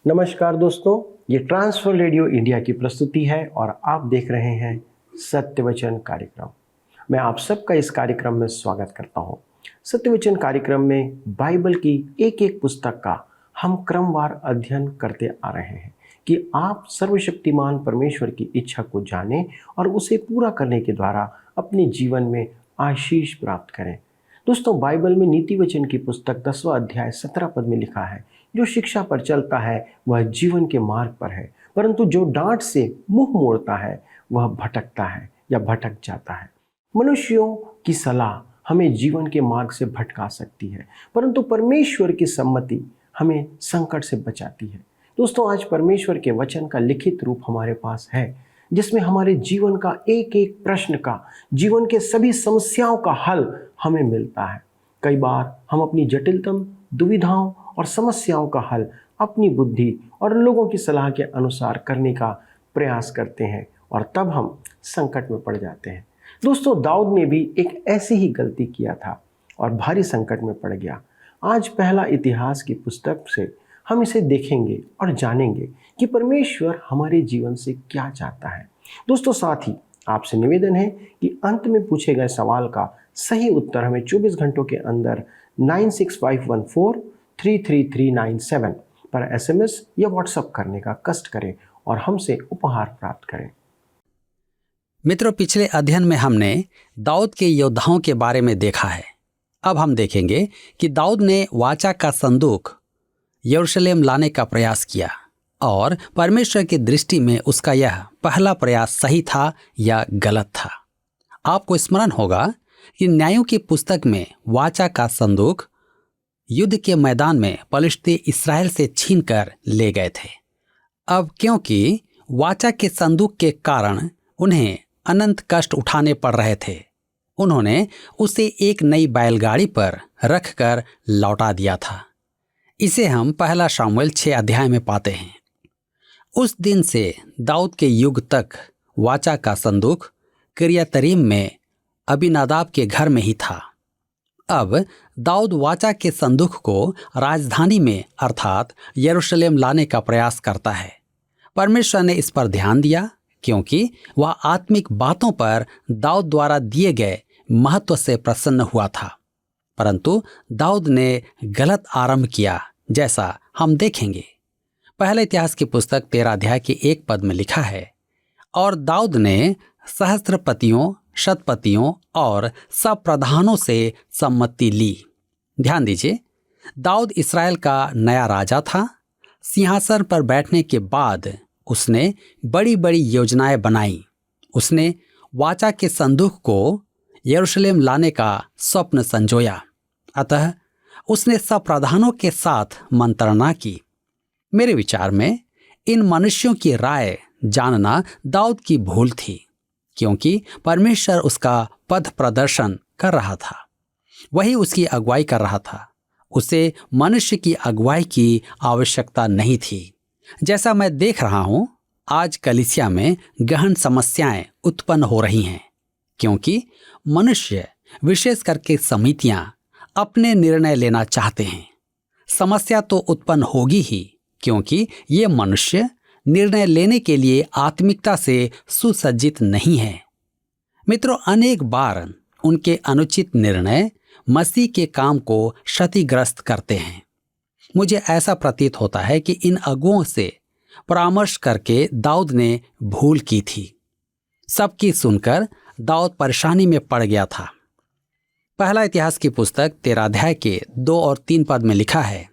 नमस्कार दोस्तों, ये ट्रांसफर रेडियो इंडिया की प्रस्तुति है और आप देख रहे हैं सत्यवचन कार्यक्रम। मैं आप सबका इस कार्यक्रम में स्वागत करता हूं। सत्यवचन कार्यक्रम में बाइबल की एक एक पुस्तक का हम क्रमवार अध्ययन करते आ रहे हैं कि आप सर्वशक्तिमान परमेश्वर की इच्छा को जानें और उसे पूरा करने के द्वारा अपने जीवन में आशीष प्राप्त करें। दोस्तों, बाइबल में नीति वचन की पुस्तक 10वां अध्याय 17 पद में लिखा है, जो शिक्षा पर चलता है वह जीवन के मार्ग पर है, परंतु जो डांट से मुंह मोड़ता है वह भटकता है या भटक जाता है। मनुष्यों की सलाह हमें जीवन के मार्ग से भटका सकती है, परंतु परमेश्वर की सम्मति हमें संकट से बचाती है। दोस्तों, आज परमेश्वर के वचन का लिखित रूप हमारे पास है, जिसमें हमारे जीवन का एक एक प्रश्न का, जीवन के सभी समस्याओं का हल हमें मिलता है। कई बार हम अपनी जटिलतम दुविधाओं और समस्याओं का हल अपनी बुद्धि और लोगों की सलाह के अनुसार करने का प्रयास करते हैं और तब हम संकट में पड़ जाते हैं। दोस्तों, दाऊद ने भी एक ऐसी ही गलती किया था और भारी संकट में पड़ गया। आज पहला इतिहास की पुस्तक से हम इसे देखेंगे और जानेंगे कि परमेश्वर हमारे जीवन से क्या चाहता है। दोस्तों, साथ ही आपसे निवेदन है कि अंत में पूछे गए सवाल का सही उत्तर हमें 24 घंटों के अंदर 9651433397 पर SMS या WhatsApp करने का कष्ट करें और हमसे उपहार प्राप्त करें। मित्रों, पिछले अध्ययन में हमने दाऊद के योद्धाओं के बारे में देखा है। अब हम देखेंगे कि दाऊद ने वाचा का संदूक यरूशलेम लाने का प्रयास किया और परमेश्वर की दृष्टि में उसका यह पहला प्रयास सही था या गलत था। आपको स्मरण होगा कि न्यायों की पुस्तक में वाचा का संदूक युद्ध के मैदान में पलिश्ती इस्राएल से छीनकर ले गए थे। अब क्योंकि वाचा के संदूक के कारण उन्हें अनंत कष्ट उठाने पड़ रहे थे, उन्होंने उसे एक नई बैलगाड़ी पर रखकर लौटा दिया था। इसे हम पहला शामुएल 6 अध्याय में पाते हैं। उस दिन से दाऊद के युग तक वाचा का संदूक किर्यतरीम में अबीनादाब के घर में ही था। अब दाऊद वाचा के संदूक को राजधानी में अर्थात यरूशलेम लाने का प्रयास करता है। परमेश्वर ने इस पर ध्यान दिया क्योंकि वह आत्मिक बातों पर दाऊद द्वारा दिए गए महत्व से प्रसन्न हुआ था, परंतु दाऊद ने गलत आरंभ किया, जैसा हम देखेंगे। पहले इतिहास की पुस्तक 13 अध्याय के 1 पद में लिखा है, और दाऊद ने सहस्त्रपतियों, शतपतियों और सब प्रधानों से सम्मति ली। ध्यान दीजिए, दाऊद इस्राएल का नया राजा था। सिंहासन पर बैठने के बाद उसने बड़ी बड़ी योजनाएं बनाई। उसने वाचा के संदूक को यरूशलेम लाने का स्वप्न संजोया। अतः उसने सब प्रधानों के साथ मंत्रणा की। मेरे विचार में इन मनुष्यों की राय जानना दाऊद की भूल थी, क्योंकि परमेश्वर उसका पथ प्रदर्शन कर रहा था, वही उसकी अगुवाई कर रहा था। उसे मनुष्य की अगुवाई की आवश्यकता नहीं थी। जैसा मैं देख रहा हूं, आज कलीसिया में गहन समस्याएं उत्पन्न हो रही हैं, क्योंकि मनुष्य, विशेष करके समितियां, अपने निर्णय लेना चाहते हैं। समस्या तो उत्पन्न होगी ही, क्योंकि ये मनुष्य निर्णय लेने के लिए आत्मिकता से सुसज्जित नहीं है। मित्रों, अनेक बार उनके अनुचित निर्णय मसीह के काम को क्षतिग्रस्त करते हैं। मुझे ऐसा प्रतीत होता है कि इन अगुओं से परामर्श करके दाऊद ने भूल की थी। सबकी सुनकर दाऊद परेशानी में पड़ गया था। पहला इतिहास की पुस्तक 13 अध्याय के 2 और 3 पद में लिखा है,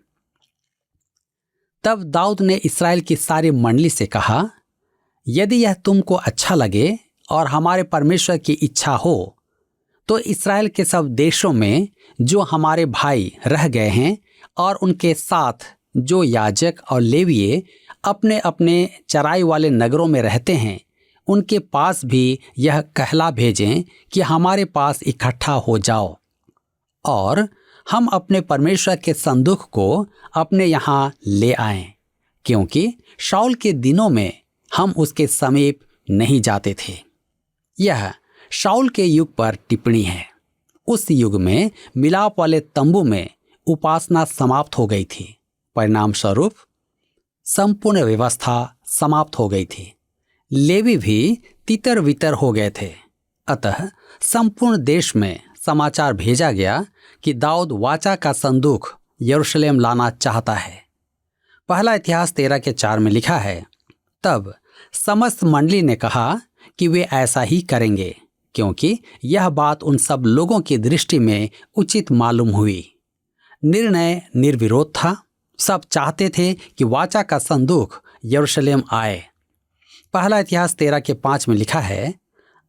तब दाऊद ने इस्राएल की सारी मंडली से कहा, यदि यह तुमको अच्छा लगे और हमारे परमेश्वर की इच्छा हो, तो इस्राएल के सब देशों में जो हमारे भाई रह गए हैं और उनके साथ जो याजक और लेवीय अपने अपने चराई वाले नगरों में रहते हैं, उनके पास भी यह कहला भेजें कि हमारे पास इकट्ठा हो जाओ और हम अपने परमेश्वर के संदूक को अपने यहाँ ले आएं, क्योंकि शाऊल के दिनों में हम उसके समीप नहीं जाते थे। यह शाऊल के युग पर टिप्पणी है। उस युग में मिलाप वाले तंबू में उपासना समाप्त हो गई थी। परिणाम स्वरूप संपूर्ण व्यवस्था समाप्त हो गई थी। लेवी भी तितर वितर हो गए थे। अतः संपूर्ण देश में समाचार भेजा गया कि दाऊद वाचा का संदूक यरूशलेम लाना चाहता है। पहला इतिहास 13:4 में लिखा है, तब समस्त मंडली ने कहा कि वे ऐसा ही करेंगे, क्योंकि यह बात उन सब लोगों की दृष्टि में उचित मालूम हुई। निर्णय निर्विरोध था। सब चाहते थे कि वाचा का संदूक यरूशलेम आए। पहला इतिहास 13:5 में लिखा है,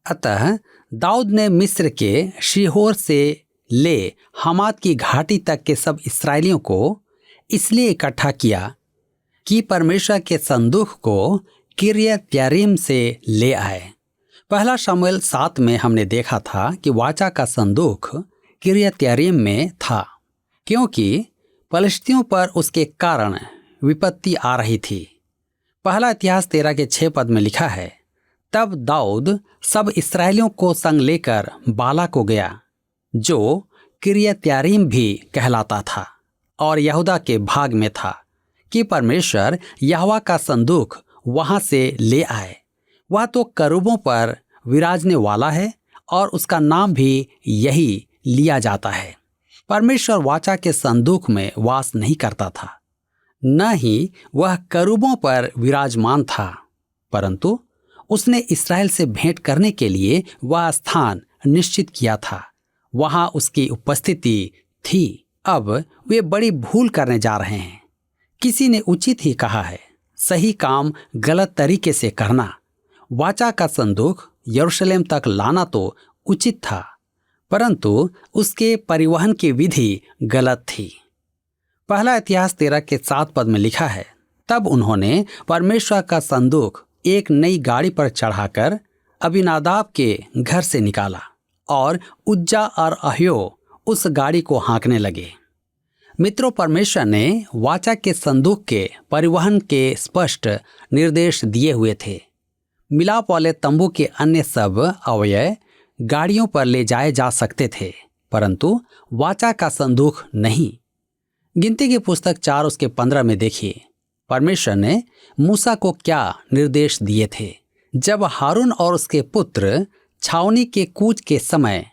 अतः दाऊद ने मिस्र के शीहोर से ले हमात की घाटी तक के सब इस्राएलियों को इसलिए इकट्ठा किया कि परमेश्वर के संदूक को किर्यत्यारीम से ले आए। पहला शमूएल 7 में हमने देखा था कि वाचा का संदूक किर्यत्यारीम में था, क्योंकि पलिश्तियों पर उसके कारण विपत्ति आ रही थी। पहला इतिहास 13:6 में लिखा है, तब दाऊद सब इस्राएलियों को संग लेकर बाला को गया, जो किर्यत्यारीम भी कहलाता था और यहूदा के भाग में था, कि परमेश्वर यहोवा का संदूक वहां से ले आए। वह तो करूबों पर विराजने वाला है और उसका नाम भी यही लिया जाता है। परमेश्वर वाचा के संदूक में वास नहीं करता था, न ही वह करूबों पर विराजमान था, परंतु उसने इस्राएल से भेंट करने के लिए वह स्थान निश्चित किया था। वहां उसकी उपस्थिति थी। अब वे बड़ी भूल करने जा रहे हैं। किसी ने उचित ही कहा है, सही काम गलत तरीके से करना। वाचा का संदूक यरूशलेम तक लाना तो उचित था, परंतु उसके परिवहन की विधि गलत थी। पहला इतिहास 13:7 में लिखा है, तब उन्होंने परमेश्वर का संदूक एक नई गाड़ी पर चढ़ाकर अबीनादाब के घर से निकाला और उज्जा और अह्यो उस गाड़ी को हाँकने लगे। मित्रों, परमेश्वर ने वाचा के संदूक के परिवहन के स्पष्ट निर्देश दिए हुए थे। मिलाप वाले तंबू के अन्य सब अवयव गाड़ियों पर ले जाए जा सकते थे, परंतु वाचा का संदूक नहीं। गिनती की पुस्तक 4:15 में देखिए, परमेश्वर ने मूसा को क्या निर्देश दिए थे। जब हारून और उसके पुत्र छावनी के कूच के समय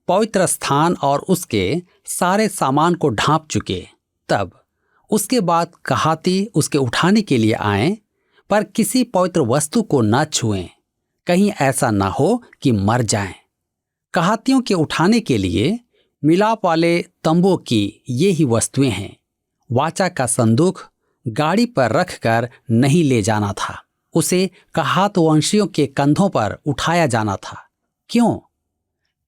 पवित्र स्थान और उसके सारे सामान को ढांप चुके, तब उसके बाद कहाती उसके उठाने के लिए आए, पर किसी पवित्र वस्तु को न छुएं, कहीं ऐसा ना हो कि मर जाएं। कहातियों के उठाने के लिए मिलाप वाले तंबू की ये ही वस्तुएं हैं। वाचा का संदूक गाड़ी पर रखकर नहीं ले जाना था, उसे कहात वंशियों के कंधों पर उठाया जाना था। क्यों?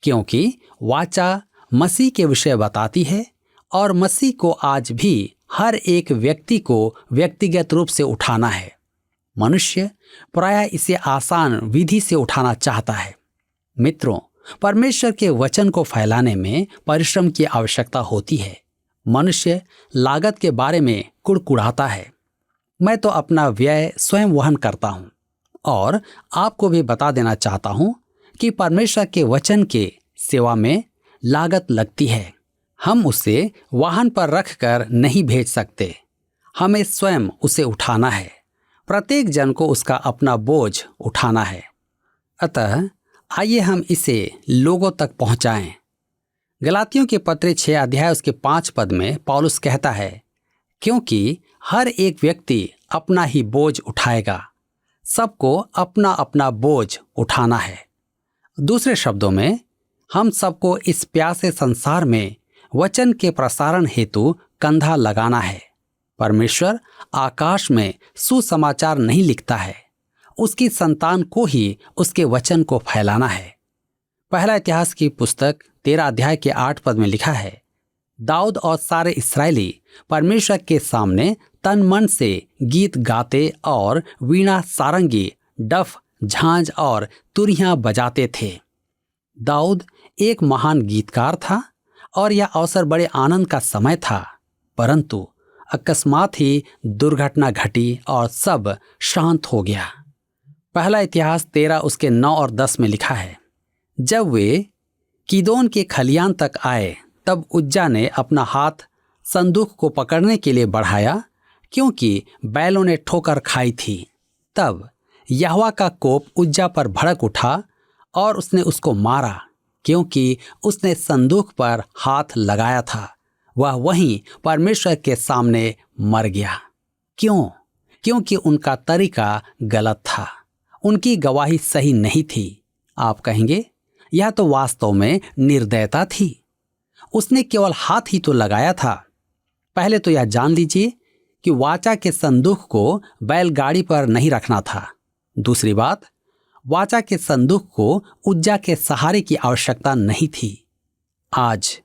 क्योंकि वाचा मसीह के विषय बताती है और मसीह को आज भी हर एक व्यक्ति को व्यक्तिगत रूप से उठाना है। मनुष्य प्रायः इसे आसान विधि से उठाना चाहता है। मित्रों, परमेश्वर के वचन को फैलाने में परिश्रम की आवश्यकता होती है। मनुष्य लागत के बारे में कुड़कुड़ाता है। मैं तो अपना व्यय स्वयं वहन करता हूँ और आपको भी बता देना चाहता हूँ कि परमेश्वर के वचन के सेवा में लागत लगती है। हम उसे वाहन पर रखकर नहीं भेज सकते, हमें स्वयं उसे उठाना है। प्रत्येक जन को उसका अपना बोझ उठाना है। अतः आइए हम इसे लोगों तक पहुंचाएं। गलातियों के पत्र 6 उसके 5 में पौलुस कहता है, क्योंकि हर एक व्यक्ति अपना ही बोझ उठाएगा, सबको अपना अपना बोझ उठाना है। दूसरे शब्दों में, हम सबको इस प्यासे संसार में वचन के प्रसारण हेतु कंधा लगाना है। परमेश्वर आकाश में सुसमाचार नहीं लिखता है, उसकी संतान को ही उसके वचन को फैलाना है। पहला इतिहास की पुस्तक 13:8 में लिखा है, दाऊद और सारे इस्राएली परमेश्वर के सामने तन मन से गीत गाते और वीणा, सारंगी, डफ, झांझ और तुरियां बजाते थे। दाऊद एक महान गीतकार था और यह अवसर बड़े आनंद का समय था, परंतु अकस्मात ही दुर्घटना घटी और सब शांत हो गया। पहला इतिहास 13 उसके 9 और 10 में लिखा है, जब वे किदोन के खलियान तक आए, तब उज्जा ने अपना हाथ संदूक को पकड़ने के लिए बढ़ाया क्योंकि बैलों ने ठोकर खाई थी। तब यहोवा का कोप उज्जा पर भड़क उठा और उसने उसको मारा, क्योंकि उसने संदूक पर हाथ लगाया था। वह वहीं परमेश्वर के सामने मर गया। क्यों? क्योंकि उनका तरीका गलत था, उनकी गवाही सही नहीं थी। आप कहेंगे यह तो वास्तव में निर्दयता थी। उसने केवल हाथ ही तो लगाया था। पहले तो यह जान लीजिए कि वाचा के संदूक को बैलगाड़ी पर नहीं रखना था। दूसरी बात, वाचा के संदूक को उज्जा के सहारे की आवश्यकता नहीं थी। आज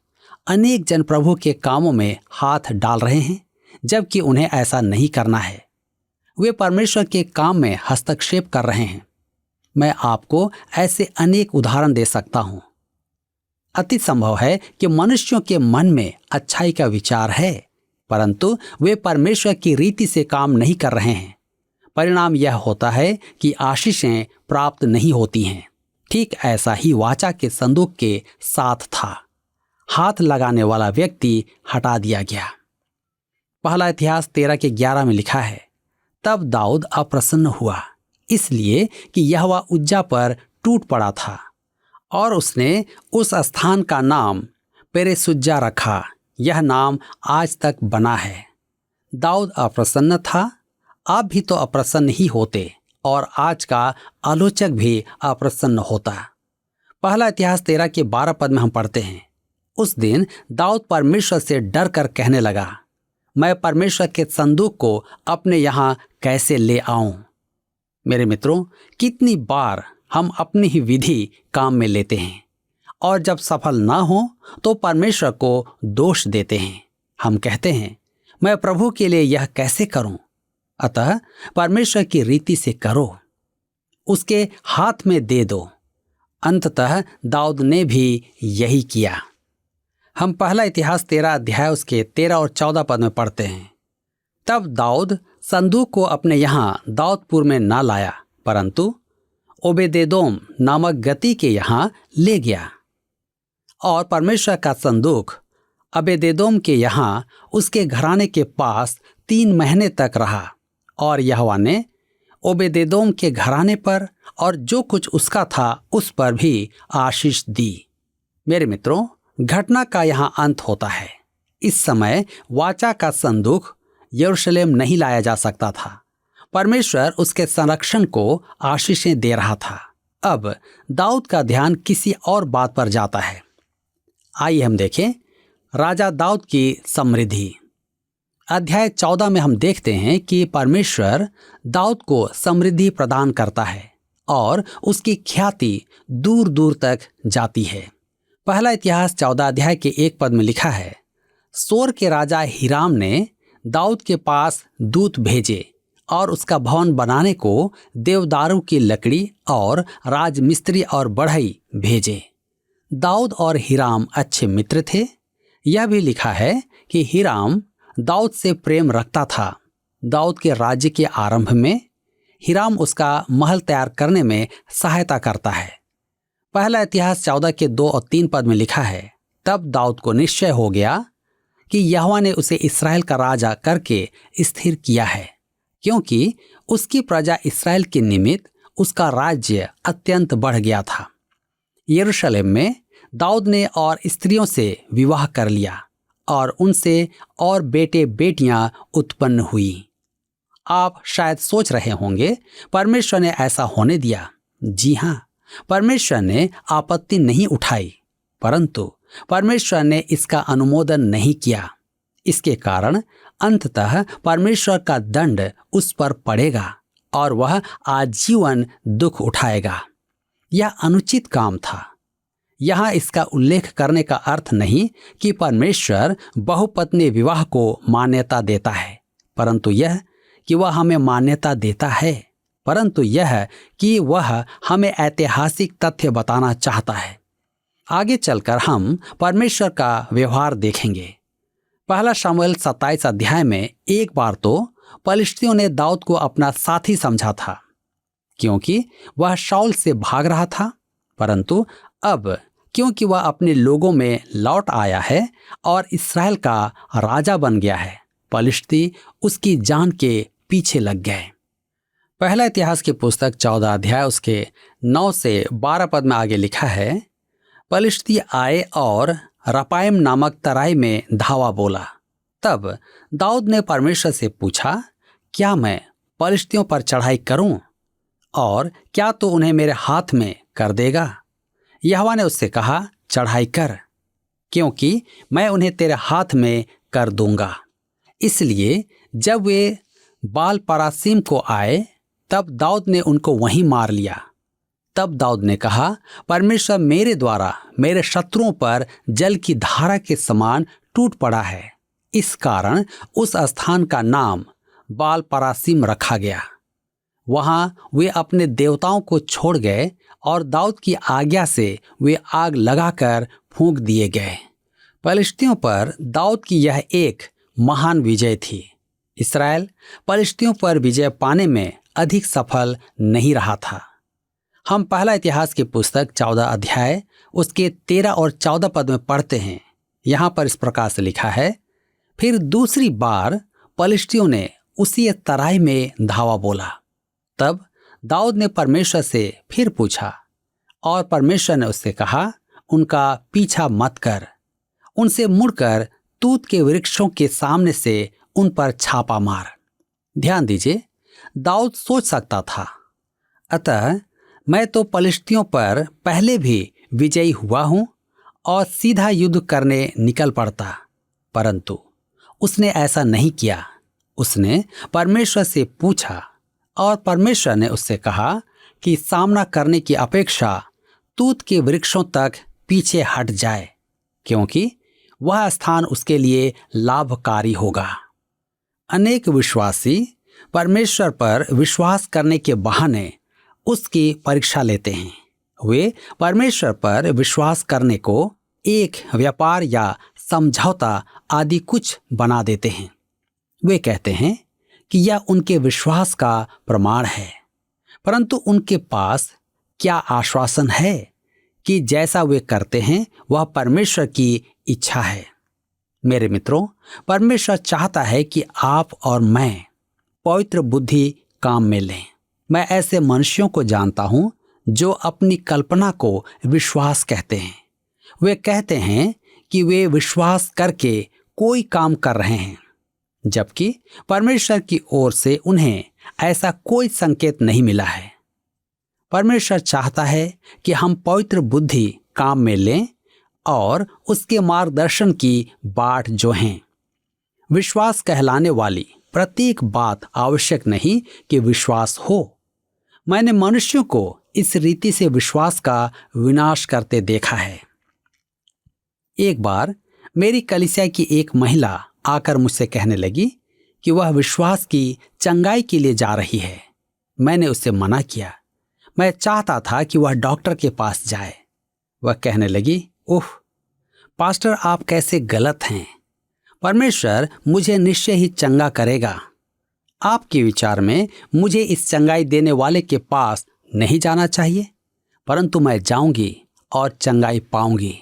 अनेक जन प्रभु के कामों में हाथ डाल रहे हैं, जबकि उन्हें ऐसा नहीं करना है। वे परमेश्वर के काम में हस्तक्षेप कर रहे हैं। मैं आपको ऐसे अनेक उदाहरण दे सकता हूं। अति संभव है कि मनुष्यों के मन में अच्छाई का विचार है, परंतु वे परमेश्वर की रीति से काम नहीं कर रहे हैं। परिणाम यह होता है कि आशीषें प्राप्त नहीं होती हैं। ठीक ऐसा ही वाचा के संदूक के साथ था। हाथ लगाने वाला व्यक्ति हटा दिया गया। पहला इतिहास 13:11 में लिखा है, तब दाऊद अप्रसन्न हुआ, इसलिए कि यहोवा उज्जा पर टूट पड़ा था, और उसने उस स्थान का नाम पेरेसुज्जा रखा। यह नाम आज तक बना है। दाऊद अप्रसन्न था। आप भी तो अप्रसन्न ही होते, और आज का आलोचक भी अप्रसन्न होता। पहला इतिहास 13:12 में हम पढ़ते हैं, उस दिन दाऊद परमेश्वर से डर कर कहने लगा, मैं परमेश्वर के संदूक को अपने यहाँ कैसे ले आऊं। मेरे मित्रों, कितनी बार हम अपनी ही विधि काम में लेते हैं, और जब सफल ना हो तो परमेश्वर को दोष देते हैं। हम कहते हैं, मैं प्रभु के लिए यह कैसे करूं। अतः परमेश्वर की रीति से करो, उसके हाथ में दे दो। अंततः दाऊद ने भी यही किया। हम पहला इतिहास 13 उसके 13 और 14 में पढ़ते हैं, तब दाऊद संदूक को अपने यहाँ दाऊदपुर में ना लाया, परंतु ओबेदेदोम नामक गती के यहाँ ले गया। और परमेश्वर का संदूक ओबेदेदोम के यहाँ उसके घराने के पास 3 महीने तक रहा, और यहोवा ने ओबेदेदोम के घराने पर और जो कुछ उसका था उस पर भी आशीष दी। मेरे मित्रों, घटना का यहाँ अंत होता है। इस समय वाचा का संदूक यरूशलेम नहीं लाया जा सकता था। परमेश्वर उसके संरक्षण को आशीषें दे रहा था। अब दाऊद का ध्यान किसी और बात पर जाता है। आइए हम देखें राजा दाऊद की समृद्धि। अध्याय 14 में हम देखते हैं कि परमेश्वर दाऊद को समृद्धि प्रदान करता है और उसकी ख्याति दूर दूर तक जाती है। पहला इतिहास 14 के 1 में लिखा है, सोर के राजा हिराम ने दाऊद के पास दूत भेजे और उसका भवन बनाने को देवदारू की लकड़ी और राजमिस्त्री और बढ़ई भेजे। दाऊद और हिराम अच्छे मित्र थे। यह भी लिखा है कि हिराम दाऊद से प्रेम रखता था। दाऊद के राज्य के आरंभ में हिराम उसका महल तैयार करने में सहायता करता है। पहला इतिहास 14 के 2 और 3 में लिखा है, तब दाऊद को निश्चय हो गया कि यहोवा ने उसे इस्राएल का राजा करके स्थिर किया है, क्योंकि उसकी प्रजा इस्राएल के निमित्त उसका राज्य अत्यंत बढ़ गया था। यरूशलेम में दाऊद ने और स्त्रियों से विवाह कर लिया और उनसे और बेटे बेटियां उत्पन्न हुई। आप शायद सोच रहे होंगे, परमेश्वर ने ऐसा होने दिया। जी हाँ, परमेश्वर ने आपत्ति नहीं उठाई, परंतु परमेश्वर ने इसका अनुमोदन नहीं किया। इसके कारण अंततः परमेश्वर का दंड उस पर पड़ेगा और वह आजीवन दुख उठाएगा। यह अनुचित काम था। यहाँ इसका उल्लेख करने का अर्थ नहीं कि परमेश्वर बहुपत्नी विवाह को मान्यता देता है, परंतु यह कि वह हमें मान्यता देता है, परंतु यह कि वह हमें ऐतिहासिक तथ्य बताना चाहता है। आगे चलकर हम परमेश्वर का व्यवहार देखेंगे। पहला शमूएल 27 में एक बार तो पलिश्तियों ने दाऊद को अपना साथी समझा था, क्योंकि वह शाऊल से भाग रहा था, परंतु अब क्योंकि वह अपने लोगों में लौट आया है और इस्राएल का राजा बन गया है, पलिश्ती उसकी जान के पीछे लग गए। पहला इतिहास की पुस्तक 14 अध्याय उसके 9 से 12 पद में आगे लिखा है, पलिश्ती आए और रपाइम नामक तराई में धावा बोला। तब दाऊद ने परमेश्वर से पूछा, क्या मैं पलिश्तियों पर चढ़ाई करूं और क्या तू उन्हें मेरे हाथ में कर देगा? यहोवा ने उससे कहा, चढ़ाई कर, क्योंकि मैं उन्हें तेरे हाथ में कर दूंगा। इसलिए जब वे बाल परासीम को आए तब दाऊद ने उनको वहीं मार लिया। तब दाऊद ने कहा, परमेश्वर मेरे द्वारा मेरे शत्रुओं पर जल की धारा के समान टूट पड़ा है। इस कारण उस स्थान का नाम बाल परासीम रखा गया। वहां वे अपने देवताओं को छोड़ गए और दाऊद की आज्ञा से वे आग लगाकर फूंक दिए गए। पलिश्तियों पर दाऊद की यह एक महान विजय थी। इस्राएल पलिश्तियों पर विजय पाने में अधिक सफल नहीं रहा था। हम पहला इतिहास की पुस्तक 14 अध्याय उसके 13 और 14 पद में पढ़ते हैं। यहाँ पर इस प्रकार से लिखा है, फिर दूसरी बार पलिश्तियों ने उसी तराई में धावा बोला। तब दाऊद ने परमेश्वर से फिर पूछा और परमेश्वर ने उससे कहा, उनका पीछा मत कर, उनसे मुड़कर तूत के वृक्षों के सामने से उन पर छापा मार। ध्यान दीजिए, दाऊद सोच सकता था, अतः मैं तो पलिश्तियों पर पहले भी विजयी हुआ हूं और सीधा युद्ध करने निकल पड़ता, परंतु उसने ऐसा नहीं किया। उसने परमेश्वर से पूछा और परमेश्वर ने उससे कहा कि सामना करने की अपेक्षा तूत के वृक्षों तक पीछे हट जाए, क्योंकि वह स्थान उसके लिए लाभकारी होगा। अनेक विश्वासी परमेश्वर पर विश्वास करने के बहाने उसकी परीक्षा लेते हैं। वे परमेश्वर पर विश्वास करने को एक व्यापार या समझौता आदि कुछ बना देते हैं। वे कहते हैं कि यह उनके विश्वास का प्रमाण है, परंतु उनके पास क्या आश्वासन है कि जैसा वे करते हैं वह परमेश्वर की इच्छा है? मेरे मित्रों, परमेश्वर चाहता है कि आप और मैं पवित्र बुद्धि काम में लें। मैं ऐसे मनुष्यों को जानता हूं जो अपनी कल्पना को विश्वास कहते हैं। वे कहते हैं कि वे विश्वास करके कोई काम कर रहे हैं, जबकि परमेश्वर की ओर से उन्हें ऐसा कोई संकेत नहीं मिला है। परमेश्वर चाहता है कि हम पवित्र बुद्धि काम में लें और उसके मार्गदर्शन की बाट जोहें। विश्वास कहलाने वाली प्रत्येक बात आवश्यक नहीं कि विश्वास हो। मैंने मनुष्यों को इस रीति से विश्वास का विनाश करते देखा है। एक बार मेरी कलीसिया की एक महिला आकर मुझसे कहने लगी कि वह विश्वास की चंगाई के लिए जा रही है। मैंने उससे मना किया। मैं चाहता था कि वह डॉक्टर के पास जाए। वह कहने लगी, ओह पास्टर, आप कैसे गलत हैं। परमेश्वर मुझे निश्चय ही चंगा करेगा। आपके विचार में मुझे इस चंगाई देने वाले के पास नहीं जाना चाहिए, परंतु मैं जाऊंगी और चंगाई पाऊंगी।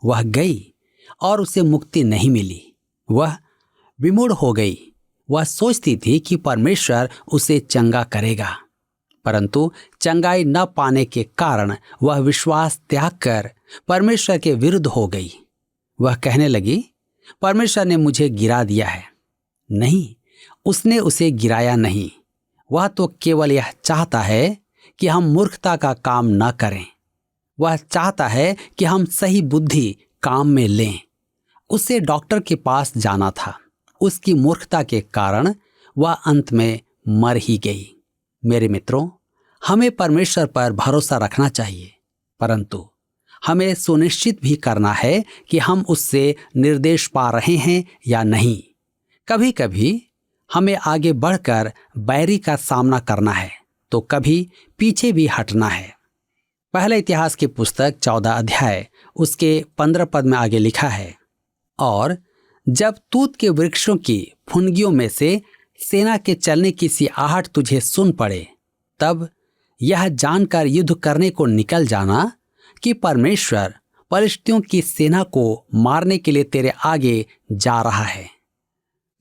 वह गई और उसे मुक्ति नहीं मिली। वह विमूढ़ हो गई। वह सोचती थी कि परमेश्वर उसे चंगा करेगा, परंतु चंगाई न पाने के कारण वह विश्वास त्याग कर परमेश्वर के विरुद्ध हो गई। वह कहने लगी, परमेश्वर ने मुझे गिरा दिया है। नहीं, उसने उसे गिराया नहीं। वह तो केवल यह चाहता है कि हम मूर्खता का काम न करें। वह चाहता है कि हम सही बुद्धि काम में लें। उसे डॉक्टर के पास जाना था। उसकी मूर्खता के कारण वह अंत में मर ही गई। मेरे मित्रों, हमें परमेश्वर पर भरोसा रखना चाहिए, परंतु हमें सुनिश्चित भी करना है कि हम उससे निर्देश पा रहे हैं या नहीं। कभी कभी हमें आगे बढ़कर बैरी का सामना करना है, तो कभी पीछे भी हटना है। पहले इतिहास की पुस्तक 14 अध्याय उसके 15 पद में आगे लिखा है, और जब तूत के वृक्षों की फुनगियों में से सेना के चलने की सी आहट तुझे सुन पड़े, तब यह जानकर युद्ध करने को निकल जाना कि परमेश्वर पलिश्तियों की सेना को मारने के लिए तेरे आगे जा रहा है।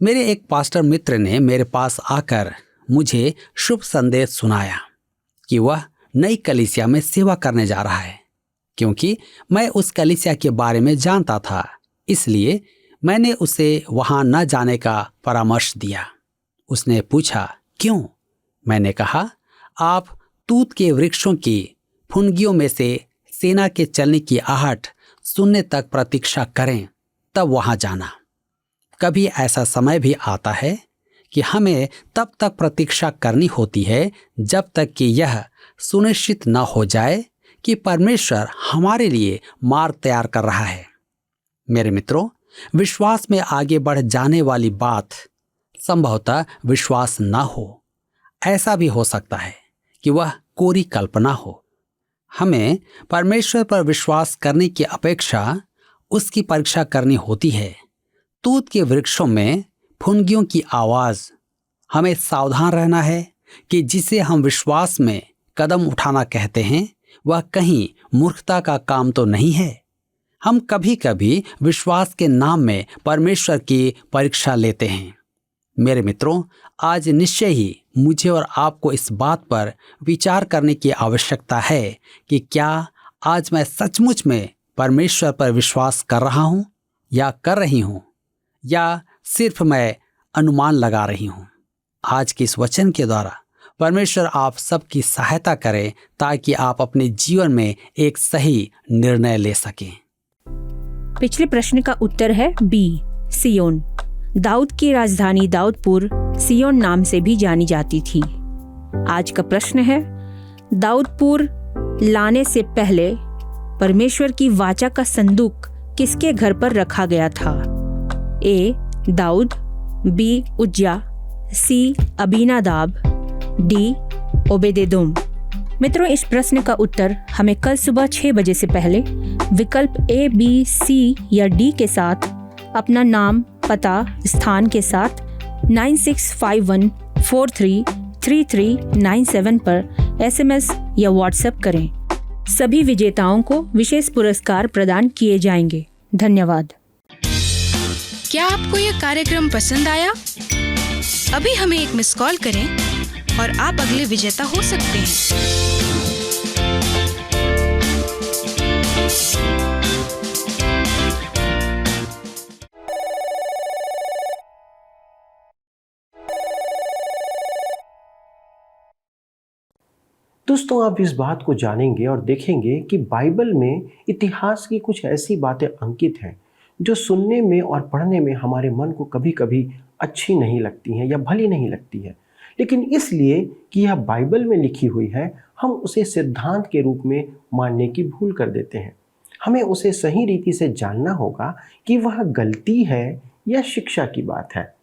मेरे एक पास्टर मित्र ने मेरे पास आकर मुझे शुभ संदेश सुनाया कि वह नई कलीसिया में सेवा करने जा रहा है। क्योंकि मैं उस कलीसिया के बारे में जानता था, इसलिए मैंने उसे वहां न जाने का परामर्श दिया। उसने पूछा, क्यों? मैंने कहा, आप तूत के वृक्षों की फुनगियों में से सेना के चलने की आहट सुनने तक प्रतीक्षा करें, तब वहां जाना। कभी ऐसा समय भी आता है कि हमें तब तक प्रतीक्षा करनी होती है जब तक कि यह सुनिश्चित न हो जाए कि परमेश्वर हमारे लिए मार्ग तैयार कर रहा है। मेरे मित्रों, विश्वास में आगे बढ़ जाने वाली बात संभवतः विश्वास न हो। ऐसा भी हो सकता है कि वह कोरी कल्पना हो। हमें परमेश्वर पर विश्वास करने की अपेक्षा उसकी परीक्षा करनी होती है। तूत के वृक्षों में फुनगियों की आवाज। हमें सावधान रहना है कि जिसे हम विश्वास में कदम उठाना कहते हैं, वह कहीं मूर्खता का काम तो नहीं है। हम कभी कभी विश्वास के नाम में परमेश्वर की परीक्षा लेते हैं। मेरे मित्रों, आज निश्चय ही मुझे और आपको इस बात पर विचार करने की आवश्यकता है कि क्या आज मैं सचमुच में परमेश्वर पर विश्वास कर रहा हूं या कर रही हूं, या सिर्फ मैं अनुमान लगा रही हूं। आज के इस वचन के द्वारा परमेश्वर आप सबकी सहायता करे ताकि आप अपने जीवन में एक सही निर्णय ले सकें। पिछले प्रश्न का उत्तर है बी, सियोन। दाऊद की राजधानी दाऊदपुर सियोन नाम से भी जानी जाती थी। आज का प्रश्न है, दाऊदपुर लाने से पहले परमेश्वर की वाचा का संदूक किसके घर पर रखा गया था? ए, दाऊद, बी, उज्जा, सी, अबीनादाब, डी, ओबेदेदोम। मित्रों, इस प्रश्न का उत्तर हमें कल सुबह 6 बजे से पहले विकल्प ए, बी, सी या डी के साथ अपना नाम, पता, स्थान के साथ 9651433397 पर SMS या WhatsApp करें। सभी विजेताओं को विशेष पुरस्कार प्रदान किए जाएंगे। धन्यवाद। क्या आपको यह कार्यक्रम पसंद आया? अभी हमें एक मिस कॉल करें और आप अगले विजेता हो सकते हैं। दोस्तों, आप इस बात को जानेंगे और देखेंगे कि बाइबल में इतिहास की कुछ ऐसी बातें अंकित हैं जो सुनने में और पढ़ने में हमारे मन को कभी कभी अच्छी नहीं लगती हैं या भली नहीं लगती है, लेकिन इसलिए कि यह बाइबल में लिखी हुई है, हम उसे सिद्धांत के रूप में मानने की भूल कर देते हैं। हमें उसे सही रीति से जानना होगा कि वह गलती है या शिक्षा की बात है।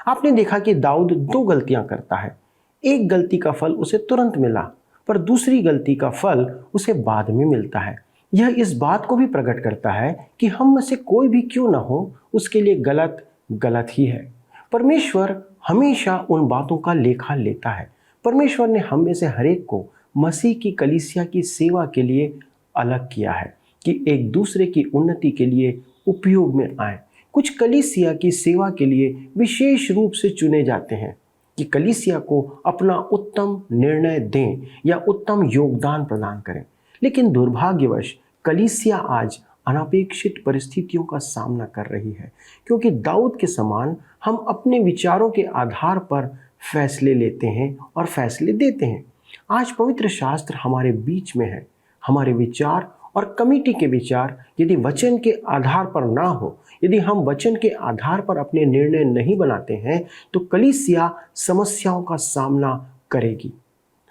आपने देखा कि दाऊद 2 गलतियां करता है। एक गलती का फल उसे तुरंत मिला, पर दूसरी गलती का फल उसे बाद में मिलता है। यह इस बात को भी प्रकट करता है कि हम में से कोई भी क्यों ना हो, उसके लिए गलत गलत ही है। परमेश्वर हमेशा उन बातों का लेखा लेता है। परमेश्वर ने हम में से हर एक को मसीह की कलीसिया की सेवा के लिए अलग किया है कि एक दूसरे की उन्नति के लिए उपयोग में आए। कुछ कलीसिया की सेवा के लिए विशेष रूप से चुने जाते हैं कि कलीसिया को अपना उत्तम निर्णय दें या उत्तम योगदान प्रदान करें। लेकिन दुर्भाग्यवश कलीसिया आज अनपेक्षित परिस्थितियों का सामना कर रही है, क्योंकि दाऊद के समान हम अपने विचारों के आधार पर फैसले लेते हैं और फैसले देते हैं। आज पवित्र शास्त्र हमारे बीच में है। हमारे विचार और कमेटी के विचार यदि वचन के आधार पर ना हो, यदि हम वचन के आधार पर अपने निर्णय नहीं बनाते हैं, तो कलीसिया समस्याओं का सामना करेगी,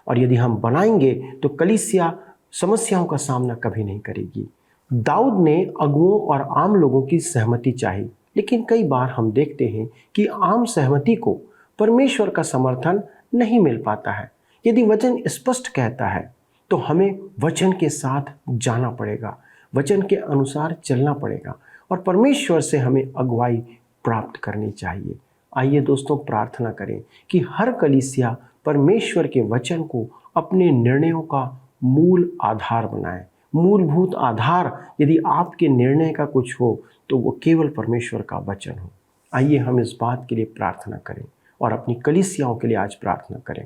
और यदि हम बनाएंगे तो कलीसिया समस्याओं का सामना कभी नहीं करेगी। दाऊद ने अगुओं और आम लोगों की सहमति चाही, लेकिन कई बार हम देखते हैं कि आम सहमति को परमेश्वर का समर्थन नहीं मिल पाता है। यदि वचन स्पष्ट कहता है तो हमें वचन के साथ जाना पड़ेगा, वचन के अनुसार चलना पड़ेगा और परमेश्वर से हमें अगुवाई प्राप्त करनी चाहिए। आइए दोस्तों, प्रार्थना करें कि हर कलीसिया परमेश्वर के वचन को अपने निर्णयों का मूल आधार बनाए। मूलभूत आधार यदि आपके निर्णय का कुछ हो तो वो केवल परमेश्वर का वचन हो। आइए हम इस बात के लिए प्रार्थना करें और अपनी कलीसियाओं के लिए आज प्रार्थना करें।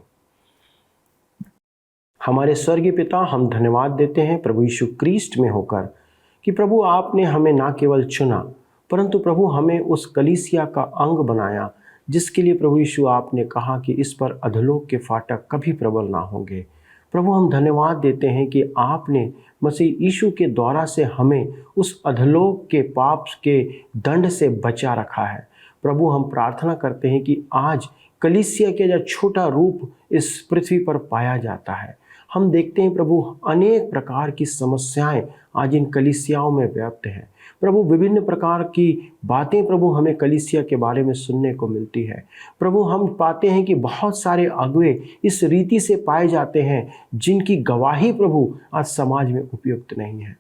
हमारे स्वर्गीय पिता, हम धन्यवाद देते हैं प्रभु यीशु क्रिस्ट में होकर कि प्रभु आपने हमें ना केवल चुना परंतु प्रभु हमें उस कलीसिया का अंग बनाया, जिसके लिए प्रभु यीशु आपने कहा कि इस पर अधोलोक के फाटक कभी प्रबल ना होंगे। प्रभु हम धन्यवाद देते हैं कि आपने मसीह यीशु के द्वारा से हमें उस अधोलोक के पाप के दंड से बचा रखा है। प्रभु हम प्रार्थना करते हैं कि आज कलीसिया का जो छोटा रूप इस पृथ्वी पर पाया जाता है, हम देखते हैं प्रभु अनेक प्रकार की समस्याएं आज इन कलीसियाओं में व्याप्त हैं। प्रभु विभिन्न प्रकार की बातें प्रभु हमें कलीसिया के बारे में सुनने को मिलती है। प्रभु हम पाते हैं कि बहुत सारे अगुवे इस रीति से पाए जाते हैं जिनकी गवाही प्रभु आज समाज में उपयुक्त नहीं है।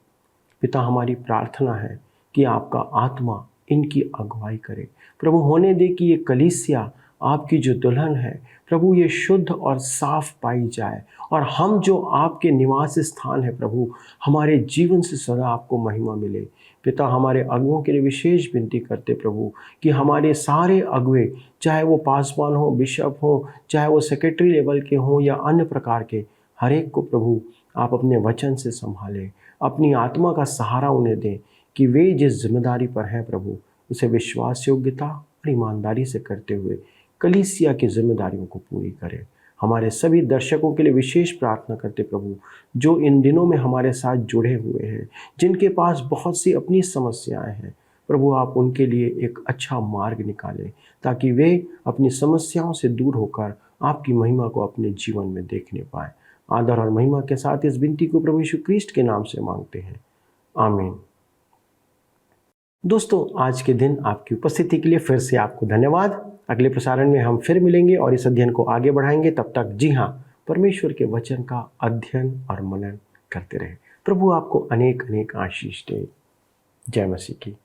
पिता, हमारी प्रार्थना है कि आपका आत्मा इनकी अगुवाई करे। प्रभु होने दे कि ये कलीसिया आपकी जो दुल्हन है प्रभु ये शुद्ध और साफ पाई जाए और हम जो आपके निवास स्थान है प्रभु हमारे जीवन से सदा आपको महिमा मिले। पिता, हमारे अगुओं के लिए विशेष विनती करते प्रभु कि हमारे सारे अगुए, चाहे वो पासवान हो, बिशप हो, चाहे वो सेक्रेटरी लेवल के हों या अन्य प्रकार के, हर एक को प्रभु आप अपने वचन से संभालें, अपनी आत्मा का सहारा उन्हें दें कि वे जिस जिम्मेदारी पर हैं प्रभु उसे विश्वास योग्यता और ईमानदारी से करते हुए कलीसिया की जिम्मेदारियों को पूरी करें। हमारे सभी दर्शकों के लिए विशेष प्रार्थना करते प्रभु जो इन दिनों में हमारे साथ जुड़े हुए हैं, जिनके पास बहुत सी अपनी समस्याएं हैं, प्रभु आप उनके लिए एक अच्छा मार्ग निकालें ताकि वे अपनी समस्याओं से दूर होकर आपकी महिमा को अपने जीवन में देखने पाएं। आदर और महिमा के साथ इस विनती को प्रभु यीशु क्रिस्ट के नाम से मांगते हैं, आमीन। दोस्तों, आज के दिन आपकी उपस्थिति के लिए फिर से आपको धन्यवाद। अगले प्रसारण में हम फिर मिलेंगे और इस अध्ययन को आगे बढ़ाएंगे। तब तक जी हाँ, परमेश्वर के वचन का अध्ययन और मनन करते रहें। प्रभु आपको अनेक अनेक आशीष दे। जय मसीह की।